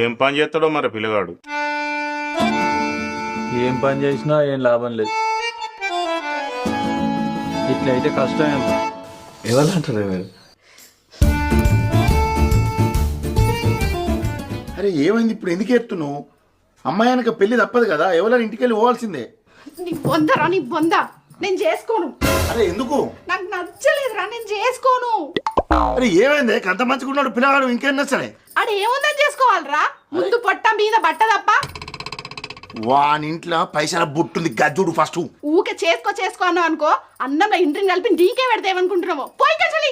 ఏం పని చేస్తాడో మరి పిల్లగాడు. ఏం పని చేసినా ఏం లాభం లేదు. ఇట్లయితే కష్టమేమో. ఎవరంటారు మీరు? అరే ఏమైంది ఇప్పుడు? ఎందుకు ఎత్తున్నావు? అమ్మాయి అనక పెళ్లి తప్పదు కదా, ఎవరైనా ఇంటికి వెళ్ళి పోవాల్సిందే. నీ బొందరా నీ బొంద, నేను చేసుకోను. అరే ఎందుకు? నాకు నచ్చలేదురా, నేను చేసుకోను. అరే ఏమైంది? అంత మంచిగా ఉన్నాడు పిల్లగాడు, ఇంకేం నచ్చలే? ఆడ ఏముందని చేసుకోవాలరా? ముందు పొట్ట మీద బట్ట తప్ప. వాని ఇంట్లో పైసల బుట్టుంది, గజ్జుడు ఫస్ట్. ఊకే చేసుకో చేసుకో అన్నావు అనుకో, అన్నంలో ఇంటిని కలిపి నీకే పెడతామనుకుంటున్నావు. పోయి కచలి.